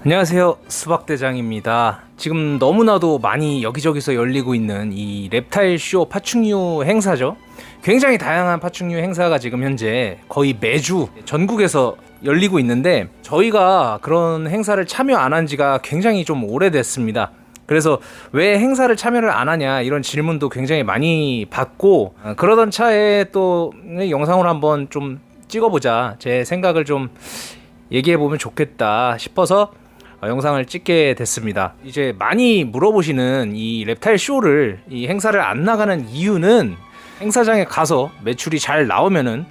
안녕하세요, 수박대장입니다. 지금 너무나도 많이 여기저기서 열리고 있는 이 랩타일 쇼 파충류 행사죠. 굉장히 다양한 파충류 행사가 지금 현재 거의 매주 전국에서 열리고 있는데, 저희가 그런 행사를 참여 안 한 지가 굉장히 좀 오래됐습니다. 그래서 왜 행사를 참여를 안 하냐 이런 질문도 굉장히 많이 받고, 그러던 차에 또 영상으로 한번 좀 찍어보자, 제 생각을 좀 얘기해보면 좋겠다 싶어서 영상을 찍게 됐습니다. 이제 많이 물어보시는 이 랩타일 쇼를, 이 행사를 안 나가는 이유는, 행사장에 가서 매출이 잘 나오면은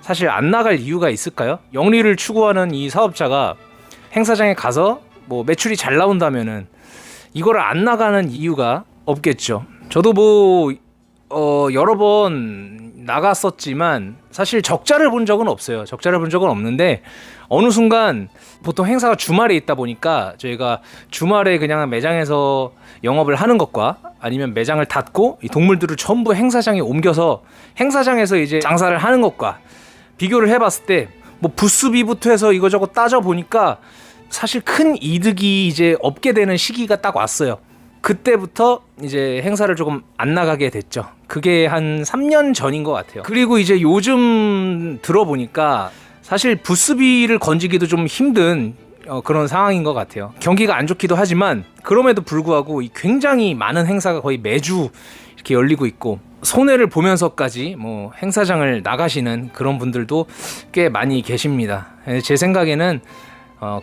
사실 안 나갈 이유가 있을까요? 영리를 추구하는 이 사업자가 행사장에 가서 뭐 매출이 잘 나온다면은 이거를 안 나가는 이유가 없겠죠. 저도 뭐 여러 번 나갔었지만 사실 적자를 본 적은 없어요. 적자를 본 적은 없는데, 어느 순간 보통 행사가 주말에 있다 보니까 저희가 주말에 그냥 매장에서 영업을 하는 것과 아니면 매장을 닫고 이 동물들을 전부 행사장에 옮겨서 행사장에서 이제 장사를 하는 것과 비교를 해봤을 때, 뭐 부스비부터 해서 이거저거 따져 보니까 사실 큰 이득이 이제 없게 되는 시기가 딱 왔어요. 그때부터 이제 행사를 조금 안 나가게 됐죠. 그게 한 3년 전인 것 같아요. 그리고 이제 요즘 들어보니까 사실 부스비를 건지기도 좀 힘든 그런 상황인 것 같아요. 경기가 안 좋기도 하지만 그럼에도 불구하고 굉장히 많은 행사가 거의 매주 이렇게 열리고 있고, 손해를 보면서까지 뭐 행사장을 나가시는 그런 분들도 꽤 많이 계십니다. 제 생각에는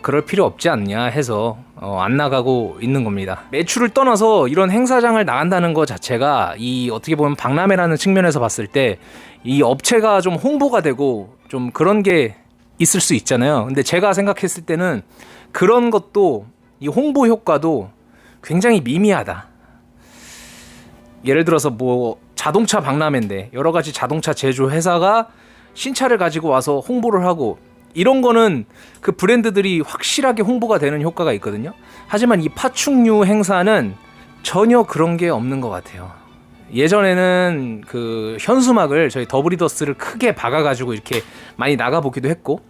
그럴 필요 없지 않냐 해서 안 나가고 있는 겁니다. 매출을 떠나서 이런 행사장을 나간다는 것 자체가, 이 어떻게 보면 박람회라는 측면에서 봤을 때 이 업체가 좀 홍보가 되고 좀 그런 게 있을 수 있잖아요. 근데 제가 생각했을 때는 그런 것도, 이 홍보 효과도 굉장히 미미하다. 예를 들어서 뭐 자동차 박람회인데 여러 가지 자동차 제조 회사가 신차를 가지고 와서 홍보를 하고, 이런 거는 그 브랜드들이 확실하게 홍보가 되는 효과가 있거든요. 하지만 이 파충류 행사는 전혀 그런 게 없는 것 같아요. 예전에는 그 현수막을 저희 더브리더스를 크게 박아가지고 이렇게 많이 나가보기도 했고,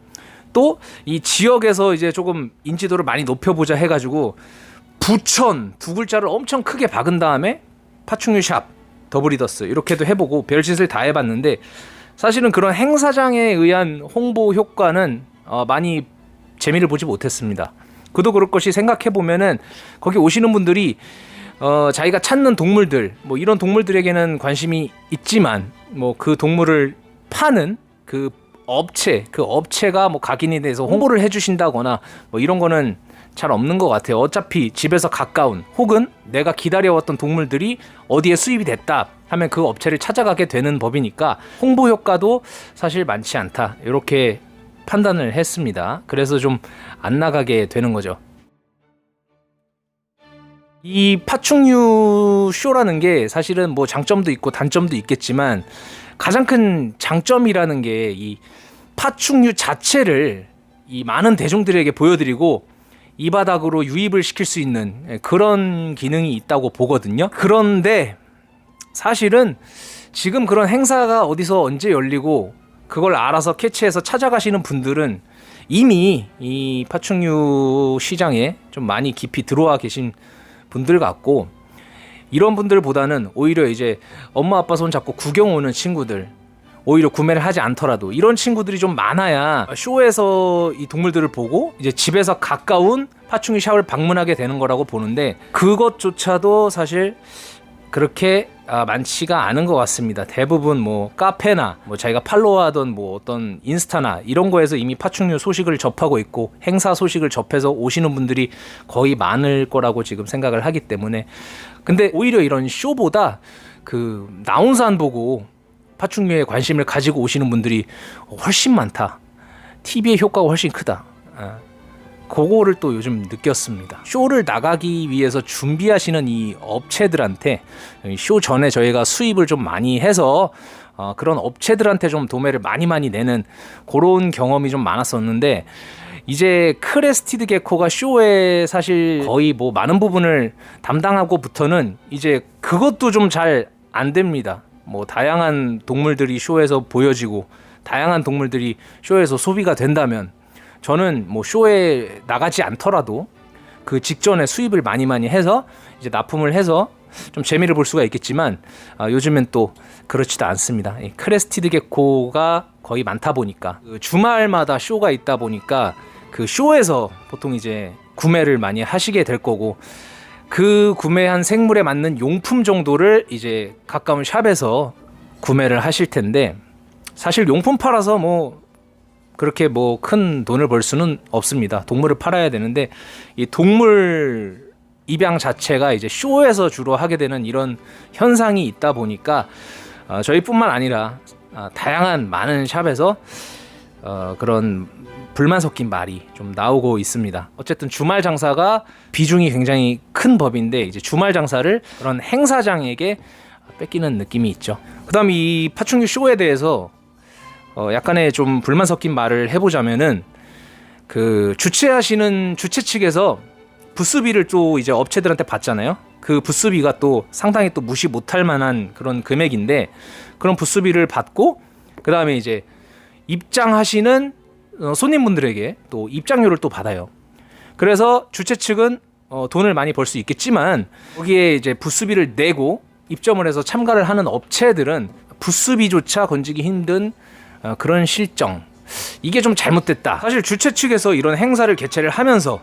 또 이 지역에서 이제 조금 인지도를 많이 높여보자 해가지고 부천 두 글자를 엄청 크게 박은 다음에 파충류 샵 더브리더스 이렇게도 해보고 별짓을 다 해봤는데, 사실은 그런 행사장에 의한 홍보 효과는 많이 재미를 보지 못했습니다. 그도 그럴 것이, 생각해보면은 거기 오시는 분들이 자기가 찾는 동물들, 뭐 이런 동물들에게는 관심이 있지만 뭐 그 동물을 파는 그 업체가 뭐 각인이 돼서 홍보를 해주신다거나 뭐 이런 거는 잘 없는 것 같아요. 어차피 집에서 가까운, 혹은 내가 기다려왔던 동물들이 어디에 수입이 됐다 하면 그 업체를 찾아가게 되는 법이니까 홍보 효과도 사실 많지 않다, 이렇게 판단을 했습니다. 그래서 좀 안 나가게 되는 거죠. 이 파충류 쇼라는 게 사실은 뭐 장점도 있고 단점도 있겠지만, 가장 큰 장점이라는 게 이 파충류 자체를 이 많은 대중들에게 보여드리고 이 바닥으로 유입을 시킬 수 있는 그런 기능이 있다고 보거든요. 그런데 사실은 지금 그런 행사가 어디서 언제 열리고 그걸 알아서 캐치해서 찾아가시는 분들은 이미 이 파충류 시장에 좀 많이 깊이 들어와 계신 분들 같고, 이런 분들보다는 오히려 이제 엄마 아빠 손 잡고 구경 오는 친구들, 오히려 구매를 하지 않더라도 이런 친구들이 좀 많아야 쇼에서 이 동물들을 보고 이제 집에서 가까운 파충류 샵을 방문하게 되는 거라고 보는데, 그것조차도 사실 그렇게 많지가 않은 것 같습니다. 대부분 뭐 카페나 뭐 자기가 팔로우하던 뭐 어떤 인스타나 이런 거에서 이미 파충류 소식을 접하고 있고, 행사 소식을 접해서 오시는 분들이 거의 많을 거라고 지금 생각을 하기 때문에, 근데 오히려 이런 쇼보다 그 나온산 보고 파충류에 관심을 가지고 오시는 분들이 훨씬 많다, TV의 효과가 훨씬 크다, 그거를 또 요즘 느꼈습니다. 쇼를 나가기 위해서 준비하시는 이 업체들한테, 쇼 전에 저희가 수입을 좀 많이 해서 그런 업체들한테 좀 도매를 많이 내는 그런 경험이 좀 많았었는데, 이제 크레스티드 게코가 쇼에 사실 거의 뭐 많은 부분을 담당하고부터는 이제 그것도 좀 잘 안 됩니다. 뭐 다양한 동물들이 쇼에서 보여지고 다양한 동물들이 쇼에서 소비가 된다면 저는 뭐 쇼에 나가지 않더라도 그 직전에 수입을 많이 해서 이제 납품을 해서 좀 재미를 볼 수가 있겠지만 요즘엔 또 그렇지도 않습니다. 이 크레스티드 게코가 거의 많다 보니까 그 주말마다 쇼가 있다 보니까 그 쇼에서 보통 이제 구매를 많이 하시게 될 거고, 그 구매한 생물에 맞는 용품 정도를 이제 가까운 샵에서 구매를 하실 텐데, 사실 용품 팔아서 뭐 그렇게 뭐 큰 돈을 벌 수는 없습니다. 동물을 팔아야 되는데 이 동물 입양 자체가 이제 쇼에서 주로 하게 되는 이런 현상이 있다 보니까 저희뿐만 아니라 다양한 많은 샵에서 그런 불만 섞인 말이 좀 나오고 있습니다. 어쨌든 주말 장사가 비중이 굉장히 큰 법인데 이제 주말 장사를 그런 행사장에게 뺏기는 느낌이 있죠. 그다음 이 파충류 쇼에 대해서 약간의 좀 불만 섞인 말을 해보자면은, 그 주최하시는 주최 측에서 부스비를 또 이제 업체들한테 받잖아요. 그 부스비가 또 상당히 또 무시 못할 만한 그런 금액인데, 그런 부스비를 받고 그 다음에 이제 입장하시는 손님분들에게 또 입장료를 또 받아요. 그래서 주최 측은 돈을 많이 벌 수 있겠지만, 거기에 이제 부스비를 내고 입점을 해서 참가를 하는 업체들은 부스비조차 건지기 힘든 그런 실정, 이게 좀 잘못됐다. 사실 주최 측에서 이런 행사를 개최를 하면서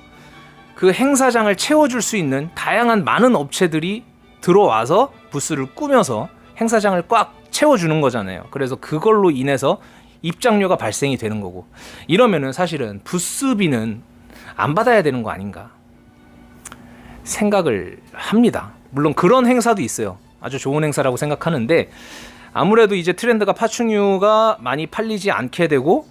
그 행사장을 채워줄 수 있는 다양한 많은 업체들이 들어와서 부스를 꾸며서 행사장을 꽉 채워주는 거잖아요. 그래서 그걸로 인해서 입장료가 발생이 되는 거고, 이러면은 사실은 부스비는 안 받아야 되는 거 아닌가 생각을 합니다. 물론 그런 행사도 있어요. 아주 좋은 행사라고 생각하는데, 아무래도 이제 트렌드가 파충류가 많이 팔리지 않게 되고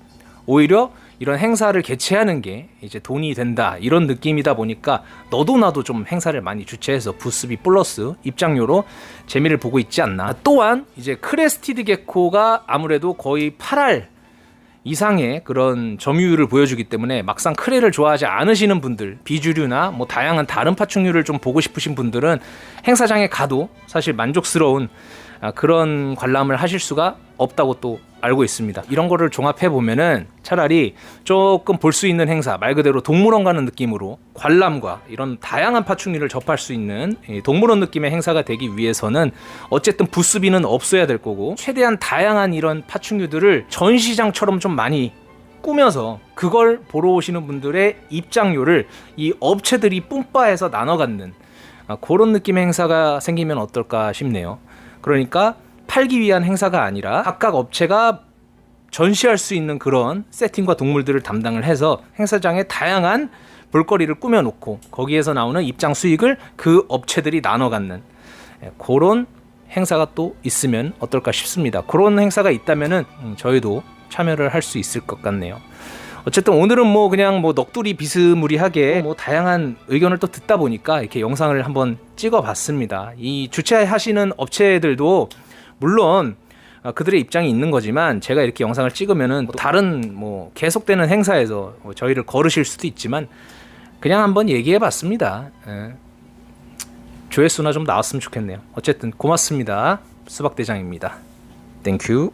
오히려 이런 행사를 개최하는 게 이제 돈이 된다, 이런 느낌이다 보니까 너도 나도 좀 행사를 많이 주최해서 부스비 플러스 입장료로 재미를 보고 있지 않나. 또한 이제 크레스티드 게코가 아무래도 거의 8알 이상의 그런 점유율을 보여주기 때문에 막상 크레를 좋아하지 않으시는 분들, 비주류나 뭐 다양한 다른 파충류를 좀 보고 싶으신 분들은 행사장에 가도 사실 만족스러운 그런 관람을 하실 수가 없다고 또 알고 있습니다. 이런 거를 종합해 보면은 차라리 조금 볼 수 있는 행사, 말 그대로 동물원 가는 느낌으로 관람과 이런 다양한 파충류를 접할 수 있는 동물원 느낌의 행사가 되기 위해서는 어쨌든 부스비는 없어야 될 거고, 최대한 다양한 이런 파충류들을 전시장처럼 좀 많이 꾸며서 그걸 보러 오시는 분들의 입장료를 이 업체들이 뿜빠해서 나눠 갖는 그런 느낌의 행사가 생기면 어떨까 싶네요. 그러니까 팔기 위한 행사가 아니라 각각 업체가 전시할 수 있는 그런 세팅과 동물들을 담당을 해서 행사장에 다양한 볼거리를 꾸며놓고 거기에서 나오는 입장 수익을 그 업체들이 나눠 갖는 그런 행사가 또 있으면 어떨까 싶습니다. 그런 행사가 있다면은 저희도 참여를 할 수 있을 것 같네요. 어쨌든 오늘은 뭐 그냥 뭐 넋두리 비스무리하게 뭐 다양한 의견을 또 듣다 보니까 이렇게 영상을 한번 찍어봤습니다. 이 주최하시는 업체들도 물론 그들의 입장이 있는 거지만, 제가 이렇게 영상을 찍으면은 다른 뭐 계속되는 행사에서 저희를 거르실 수도 있지만 그냥 한번 얘기해봤습니다. 조회수나 좀 나왔으면 좋겠네요. 어쨌든 고맙습니다. 수박대장입니다. 땡큐.